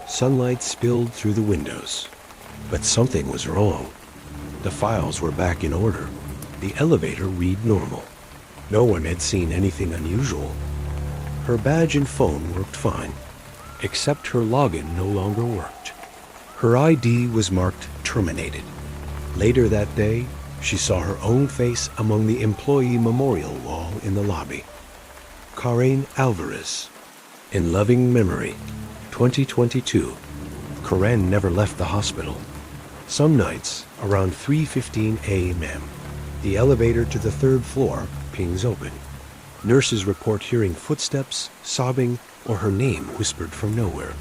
Sunlight spilled through the windows. But something was wrong. The files were back in order. The elevator read normal. No one had seen anything unusual. Her badge and phone worked fine, except her login no longer worked. Her ID was marked terminated. Later that day, she saw her own face among the employee memorial wall in the lobby. Karen Alvarez. In loving memory, 2022. Karen never left the hospital. Some nights, around 3:15 a.m., the elevator to the third floor pings open. Nurses report hearing footsteps, sobbing, or her name whispered from nowhere.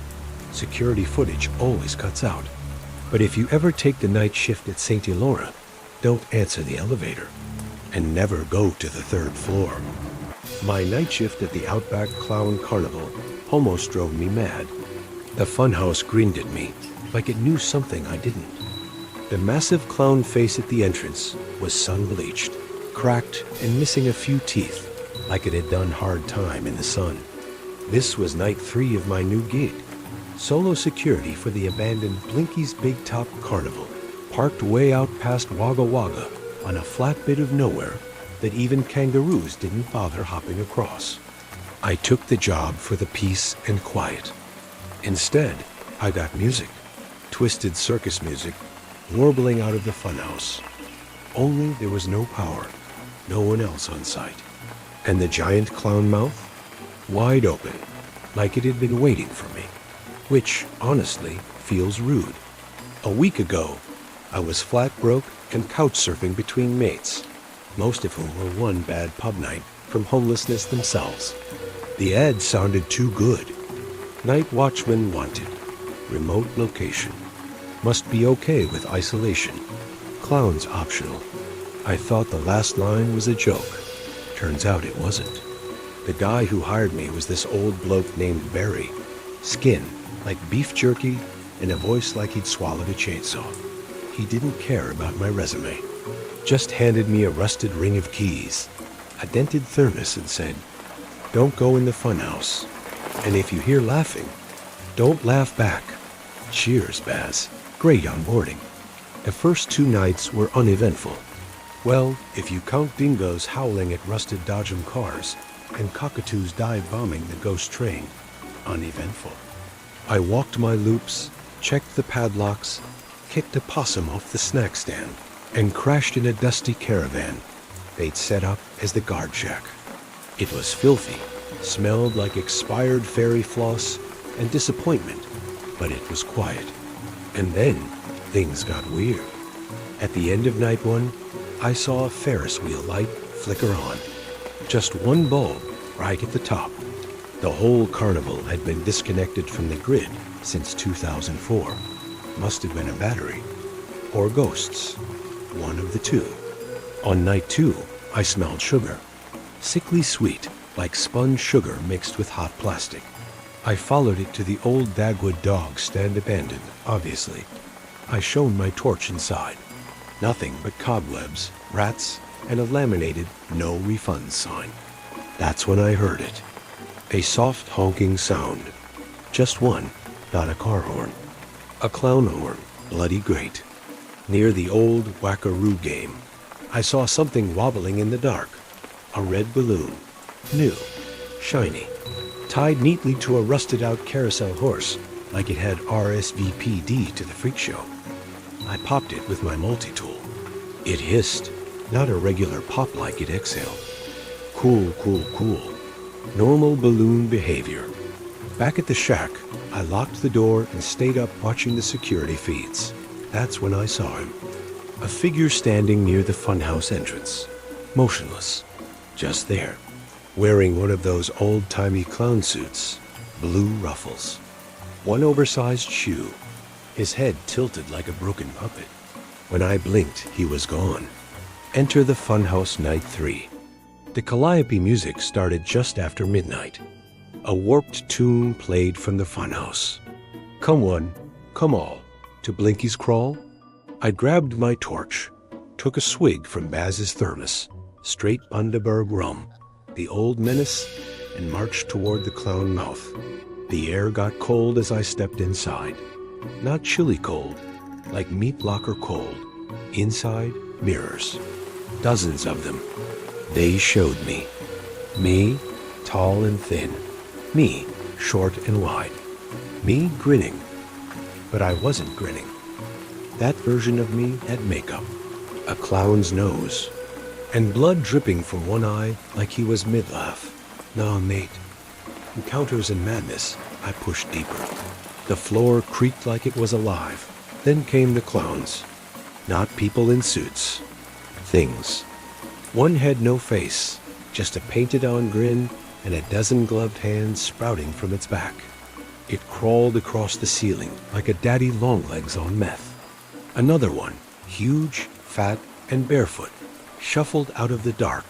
Security footage always cuts out. But if you ever take the night shift at St. Elora, don't answer the elevator. And never go to the third floor. My night shift at the Outback Clown Carnival almost drove me mad. The Funhouse grinned at me, like it knew something I didn't. The massive clown face at the entrance was sun-bleached, cracked, and missing a few teeth, like it had done hard time in the sun. This was night 3 of my new gig. Solo security for the abandoned Blinky's Big Top Carnival, parked way out past Wagga Wagga on a flat bit of nowhere that even kangaroos didn't bother hopping across. I took the job for the peace and quiet. Instead, I got music, twisted circus music, warbling out of the funhouse. Only there was no power, no one else on site. And the giant clown mouth? Wide open, like it had been waiting for me. Which, honestly, feels rude. A week ago, I was flat broke and couch surfing between mates, most of whom were one bad pub night from homelessness themselves. The ad sounded too good. Night watchman wanted. Remote location. Must be okay with isolation. Clowns optional. I thought the last line was a joke. Turns out it wasn't. The guy who hired me was this old bloke named Barry. Skin like beef jerky and a voice like he'd swallowed a chainsaw. He didn't care about my resume. Just handed me a rusted ring of keys, a dented thermos, and said, "Don't go in the funhouse. And if you hear laughing, don't laugh back. Cheers, Baz. Great onboarding." The first 2 nights were uneventful. Well, if you count dingoes howling at rusted Dodgem cars and cockatoos dive bombing the ghost train, uneventful. I walked my loops, checked the padlocks, kicked a possum off the snack stand, and crashed in a dusty caravan they'd set up as the guard shack. It was filthy, smelled like expired fairy floss and disappointment, but it was quiet. And then things got weird. At the end of night 1, I saw a Ferris wheel light flicker on. Just one bulb right at the top. The whole carnival had been disconnected from the grid since 2004. Must have been a battery. Or ghosts. One of the two. On night 2, I smelled sugar. Sickly sweet, like spun sugar mixed with hot plastic. I followed it to the old Dagwood dog stand abandoned, obviously. I shone my torch inside. Nothing but cobwebs, rats, and a laminated no refunds sign. That's when I heard it. A soft honking sound. Just one, not a car horn. A clown horn, bloody great. Near the old Wackaroo game, I saw something wobbling in the dark. A red balloon. New. Shiny. Tied neatly to a rusted-out carousel horse, like it had RSVPD to the freak show. I popped it with my multi-tool. It hissed, not a regular pop like it exhaled. Cool, cool, cool. Normal balloon behavior. Back at the shack, I locked the door and stayed up watching the security feeds. That's when I saw him. A figure standing near the funhouse entrance. Motionless. Just there. Wearing one of those old-timey clown suits. Blue ruffles. One oversized shoe. His head tilted like a broken puppet. When I blinked, he was gone. Enter the Funhouse Night 3. The Calliope music started just after midnight. A warped tune played from the funhouse. Come one, come all, to Blinky's crawl. I grabbed my torch, took a swig from Baz's thermos, straight Bundaberg rum, the old menace, and marched toward the clown mouth. The air got cold as I stepped inside. Not chilly cold, like meat locker cold. Inside, mirrors. Dozens of them. They showed me. Me, tall and thin. Me, short and wide. Me, grinning. But I wasn't grinning. That version of me had makeup. A clown's nose. And blood dripping from one eye like he was mid-laugh. Nah, mate. Encounters in madness, I pushed deeper. The floor creaked like it was alive. Then came the clowns. Not people in suits. Things. One had no face, just a painted-on grin and a dozen gloved hands sprouting from its back. It crawled across the ceiling like a daddy longlegs on meth. Another one, huge, fat, and barefoot, shuffled out of the dark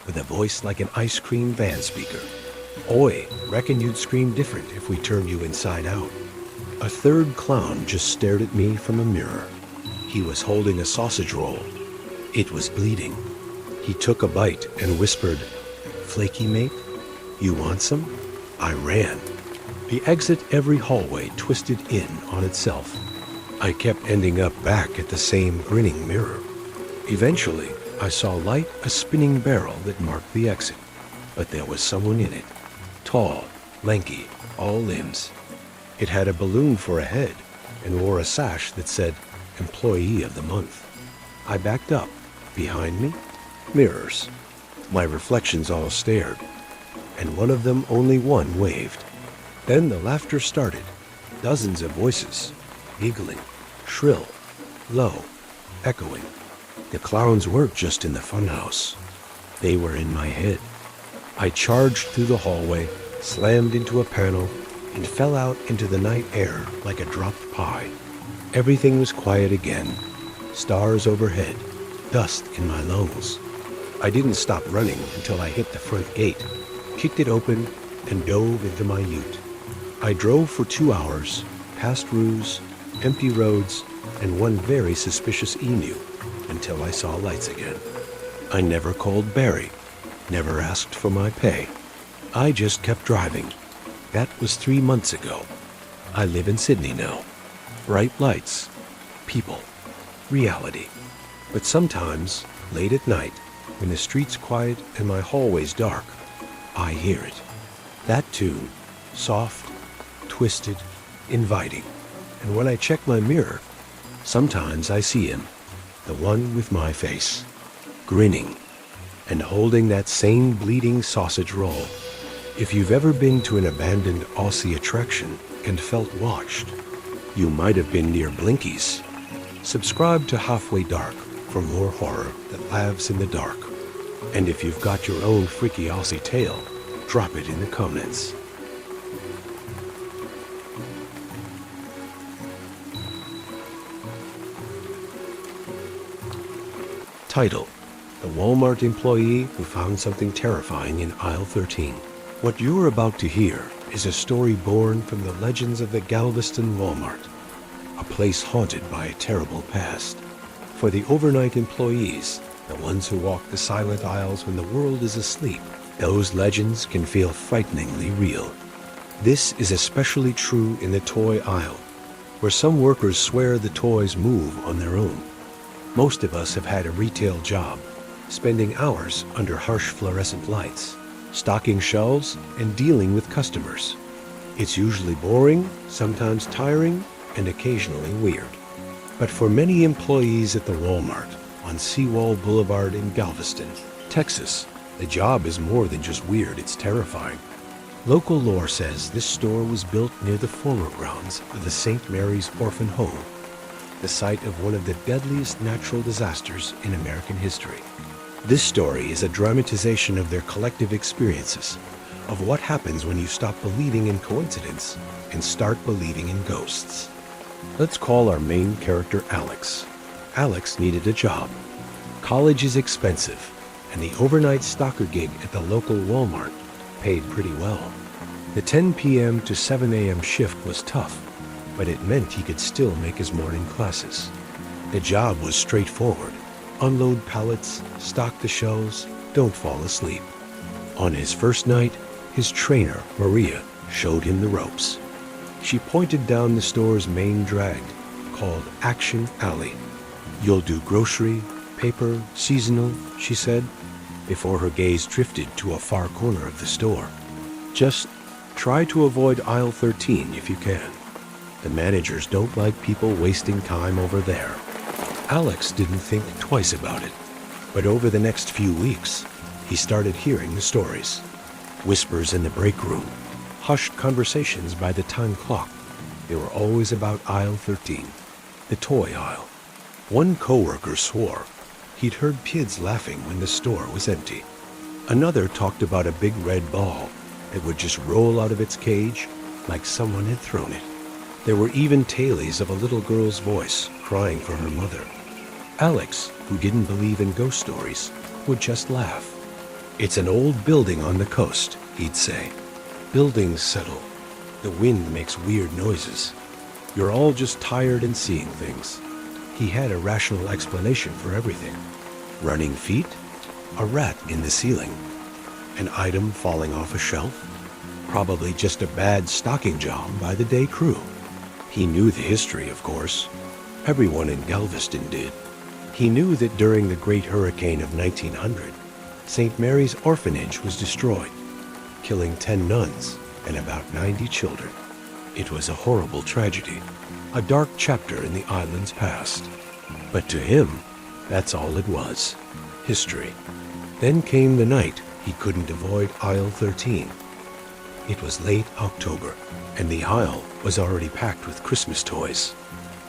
with a voice like an ice cream van speaker. Oi, reckon you'd scream different if we turned you inside out. A third clown just stared at me from a mirror. He was holding a sausage roll. It was bleeding. He took a bite and whispered, "Flaky mate, you want some?" I ran. The exit every hallway twisted in on itself. I kept ending up back at the same grinning mirror. Eventually, I saw light a spinning barrel that marked the exit, but there was someone in it. Tall, lanky, all limbs. It had a balloon for a head and wore a sash that said, Employee of the Month. I backed up. Behind me, mirrors. My reflections all stared, and one of them, only one, waved. Then the laughter started. Dozens of voices, giggling, shrill, low, echoing. The clowns weren't just in the funhouse. They were in my head. I charged through the hallway, slammed into a panel, and fell out into the night air like a dropped pie. Everything was quiet again. Stars overhead. dust in my lungs. I didn't stop running until I hit the front gate, kicked it open, and dove into my ute. I drove for 2 hours, past roofs, empty roads, and one very suspicious emu, until I saw lights again. I never called Barry, never asked for my pay. I just kept driving. That was 3 months ago. I live in Sydney now. Bright lights, people, reality. But sometimes, late at night, when the street's quiet and my hallway's dark, I hear it. That tune, soft, twisted, inviting. And when I check my mirror, sometimes I see him, the one with my face, grinning and holding that same bleeding sausage roll. If you've ever been to an abandoned Aussie attraction and felt watched, you might have been near Blinky's. Subscribe to Halfway Dark for more horror that lives in the dark. And if you've got your own freaky Aussie tale, drop it in the comments. Title: The Walmart Employee Who Found Something Terrifying in Aisle 13. What you're about to hear is a story born from the legends of the Galveston Walmart, a place haunted by a terrible past. For the overnight employees, the ones who walk the silent aisles when the world is asleep, those legends can feel frighteningly real. This is especially true in the toy aisle, where some workers swear the toys move on their own. Most of us have had a retail job, spending hours under harsh fluorescent lights, stocking shelves and dealing with customers. It's usually boring, sometimes tiring, and occasionally weird. But for many employees at the Walmart on Seawall Boulevard in Galveston, Texas, the job is more than just weird, it's terrifying. Local lore says this store was built near the former grounds of the St. Mary's Orphan Home, the site of one of the deadliest natural disasters in American history. This story is a dramatization of their collective experiences, of what happens when you stop believing in coincidence and start believing in ghosts. Let's call our main character Alex. Alex needed a job. College is expensive, and the overnight stalker gig at the local Walmart paid pretty well. The 10 p.m. to 7 a.m. shift was tough, but it meant he could still make his morning classes. The job was straightforward. Unload pallets, stock the shelves, don't fall asleep. On his first night, his trainer, Maria, showed him the ropes. She pointed down the store's main drag, called Action Alley. You'll do grocery, paper, seasonal, she said, before her gaze drifted to a far corner of the store. Just try to avoid aisle 13 if you can. The managers don't like people wasting time over there. Alex didn't think twice about it, but over the next few weeks, he started hearing the stories. Whispers in the break room, hushed conversations by the time clock. They were always about aisle 13, the toy aisle. One coworker swore he'd heard kids laughing when the store was empty. Another talked about a big red ball that would just roll out of its cage like someone had thrown it. There were even tales of a little girl's voice crying for her mother. Alex, who didn't believe in ghost stories, would just laugh. It's an old building on the coast, he'd say. Buildings settle. The wind makes weird noises. You're all just tired and seeing things. He had a rational explanation for everything. Running feet? A rat in the ceiling. An item falling off a shelf? Probably just a bad stocking job by the day crew. He knew the history, of course. Everyone in Galveston did. He knew that during the Great Hurricane of 1900, St. Mary's Orphanage was destroyed, killing 10 nuns and about 90 children. It was a horrible tragedy, a dark chapter in the island's past. But to him, that's all it was, history. Then came the night he couldn't avoid aisle 13. It was late October, and the aisle was already packed with Christmas toys.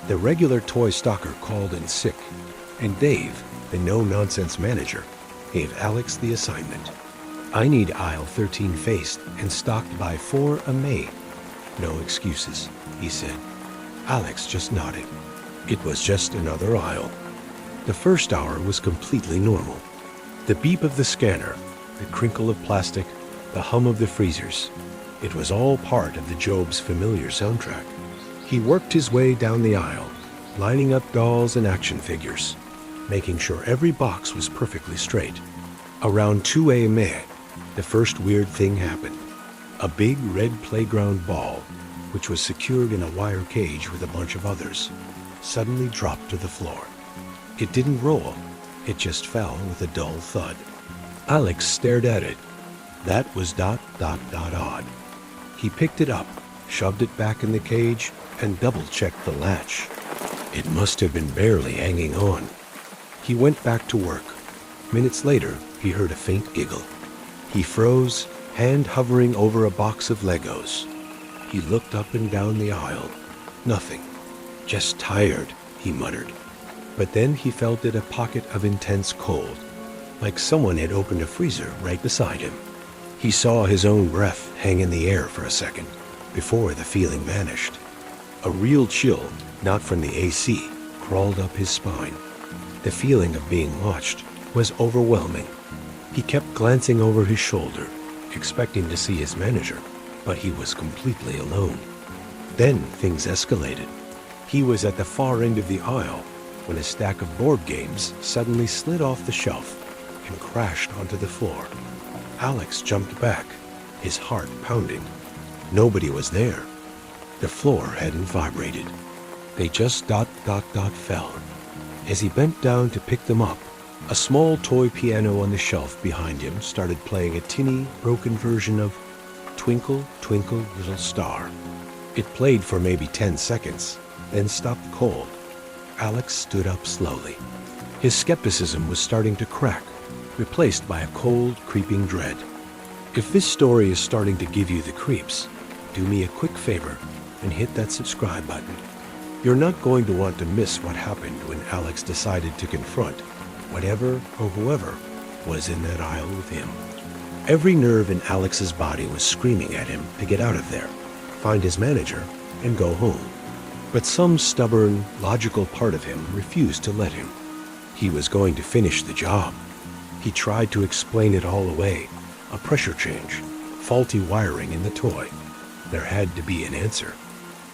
The regular toy stocker called in sick, and Dave, the no-nonsense manager, gave Alex the assignment. I need aisle 13 faced and stocked by 4 a May. No excuses, he said. Alex just nodded. It was just another aisle. The first hour was completely normal. The beep of the scanner, the crinkle of plastic, the hum of the freezers. It was all part of the Job's familiar soundtrack. He worked his way down the aisle, lining up dolls and action figures, making sure every box was perfectly straight. Around 2 a.m., the first weird thing happened. A big red playground ball, which was secured in a wire cage with a bunch of others, suddenly dropped to the floor. It didn't roll, it just fell with a dull thud. Alex stared at it. That was ... odd. He picked it up, shoved it back in the cage, and double-checked the latch. It must have been barely hanging on. He went back to work. Minutes later, he heard a faint giggle. He froze, hand hovering over a box of Legos. He looked up and down the aisle. Nothing. Just tired, he muttered. But then he felt a pocket of intense cold, like someone had opened a freezer right beside him. He saw his own breath hang in the air for a second, before the feeling vanished. A real chill, not from the AC, crawled up his spine. The feeling of being watched was overwhelming. He kept glancing over his shoulder, expecting to see his manager, but he was completely alone. Then things escalated. He was at the far end of the aisle when a stack of board games suddenly slid off the shelf and crashed onto the floor. Alex jumped back, his heart pounding. Nobody was there. The floor hadn't vibrated. They just ... fell. As he bent down to pick them up, a small toy piano on the shelf behind him started playing a tinny, broken version of Twinkle, Twinkle, Little Star. It played for maybe 10 seconds, then stopped cold. Alex stood up slowly. His skepticism was starting to crack, replaced by a cold, creeping dread. If this story is starting to give you the creeps, do me a quick favor and hit that subscribe button. You're not going to want to miss what happened when Alex decided to confront whatever or whoever was in that aisle with him. Every nerve in Alex's body was screaming at him to get out of there, find his manager, and go home. But some stubborn, logical part of him refused to let him. He was going to finish the job. He tried to explain it all away. A pressure change, faulty wiring in the toy. There had to be an answer.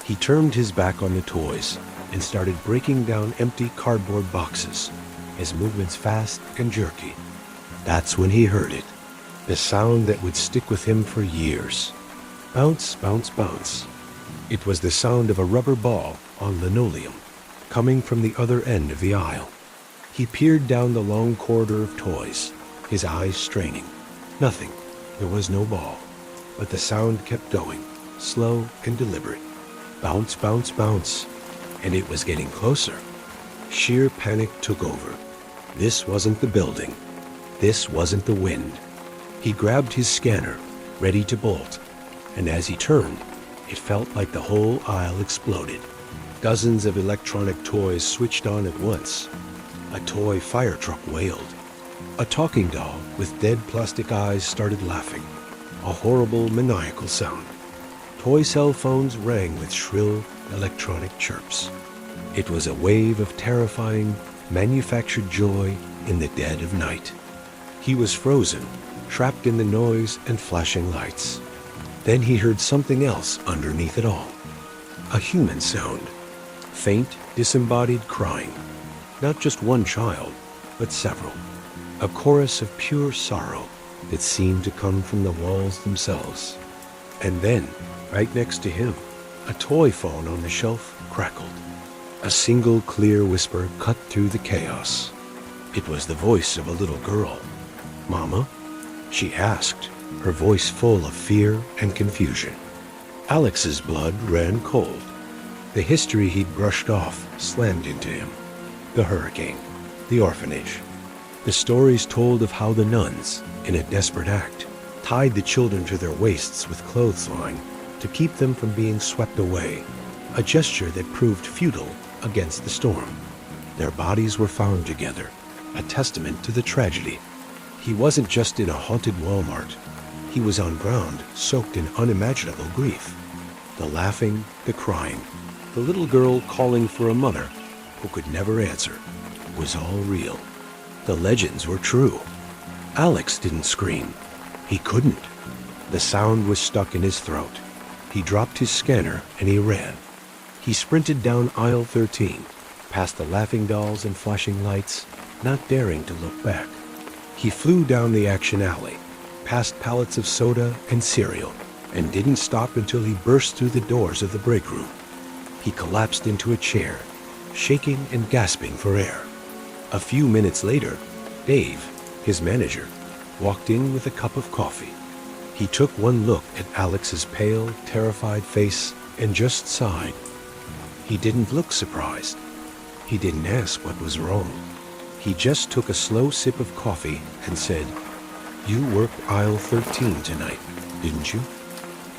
He turned his back on the toys and started breaking down empty cardboard boxes, his movements fast and jerky. That's when he heard it, the sound that would stick with him for years. Bounce, bounce, bounce. It was the sound of a rubber ball on linoleum, coming from the other end of the aisle. He peered down the long corridor of toys, his eyes straining. Nothing. There was no ball. But the sound kept going, slow and deliberate. Bounce, bounce, bounce. And it was getting closer. Sheer panic took over. This wasn't the building. This wasn't the wind. He grabbed his scanner, ready to bolt. And as he turned, it felt like the whole aisle exploded. Dozens of electronic toys switched on at once. A toy fire truck wailed. A talking doll with dead plastic eyes started laughing. A horrible, maniacal sound. Toy cell phones rang with shrill, electronic chirps. It was a wave of terrifying, manufactured joy in the dead of night. He was frozen, trapped in the noise and flashing lights. Then he heard something else underneath it all. A human sound. Faint, disembodied crying. Not just one child, but several. A chorus of pure sorrow that seemed to come from the walls themselves. And then, right next to him, a toy phone on the shelf crackled. A single clear whisper cut through the chaos. It was the voice of a little girl. "Mama?" she asked, her voice full of fear and confusion. Alex's blood ran cold. The history he'd brushed off slammed into him. The hurricane, the orphanage, the stories told of how the nuns, in a desperate act, tied the children to their waists with clothesline to keep them from being swept away, a gesture that proved futile against the storm. Their bodies were found together, a testament to the tragedy. He wasn't just in a haunted Walmart. He was on ground soaked in unimaginable grief. The laughing, the crying, the little girl calling for a mother who could never answer. was all real. The legends were true. Alex didn't scream. He couldn't. The sound was stuck in his throat. He dropped his scanner and he ran. He sprinted down aisle 13, past the laughing dolls and flashing lights, not daring to look back. He flew down the action alley, past pallets of soda and cereal, and didn't stop until he burst through the doors of the break room. He collapsed into a chair, shaking and gasping for air. A few minutes later, Dave, his manager, walked in with a cup of coffee. He took one look at Alex's pale, terrified face and just sighed. He didn't look surprised. He didn't ask what was wrong. He just took a slow sip of coffee and said, "You worked aisle 13 tonight, didn't you?"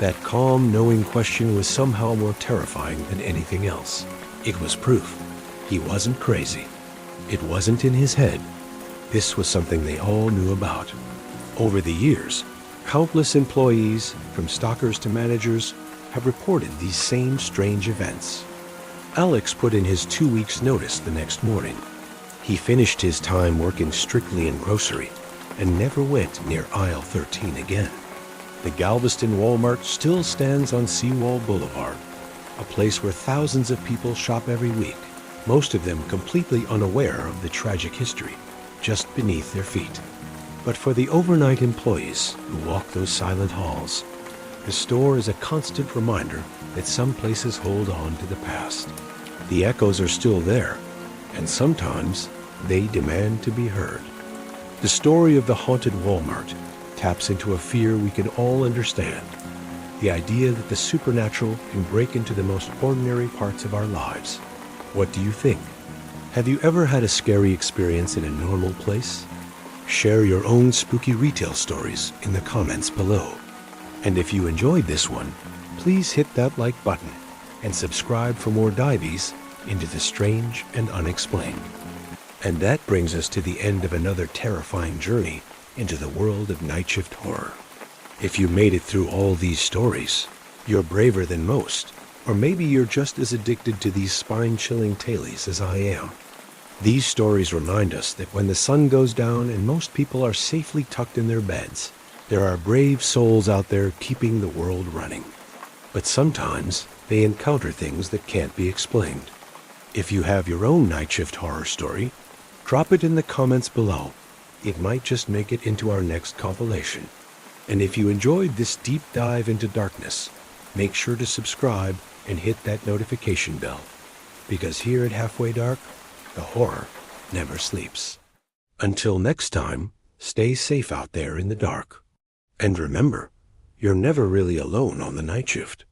That calm, knowing question was somehow more terrifying than anything else. It was proof. He wasn't crazy. It wasn't in his head. This was something they all knew about. Over the years, countless employees, from stockers to managers, have reported these same strange events. Alex put in his 2 weeks' notice the next morning. He finished his time working strictly in grocery and never went near aisle 13 again. The Galveston Walmart still stands on Seawall Boulevard, a place where thousands of people shop every week, most of them completely unaware of the tragic history just beneath their feet. But for the overnight employees who walk those silent halls, the store is a constant reminder that some places hold on to the past. The echoes are still there, and sometimes they demand to be heard. The story of the haunted Walmart taps into a fear we can all understand, the idea that the supernatural can break into the most ordinary parts of our lives. What do you think? Have you ever had a scary experience in a normal place? Share your own spooky retail stories in the comments below. And if you enjoyed this one, please hit that like button and subscribe for more dives into the strange and unexplained. And that brings us to the end of another terrifying journey into the world of night shift horror. If you made it through all these stories, you're braver than most, or maybe you're just as addicted to these spine-chilling tales as I am. These stories remind us that when the sun goes down and most people are safely tucked in their beds, there are brave souls out there keeping the world running. But sometimes they encounter things that can't be explained. If you have your own night shift horror story, drop it in the comments below. It might just make it into our next compilation. And if you enjoyed this deep dive into darkness, make sure to subscribe and hit that notification bell. Because here at Halfway Dark, the horror never sleeps. Until next time, stay safe out there in the dark. And remember, you're never really alone on the night shift.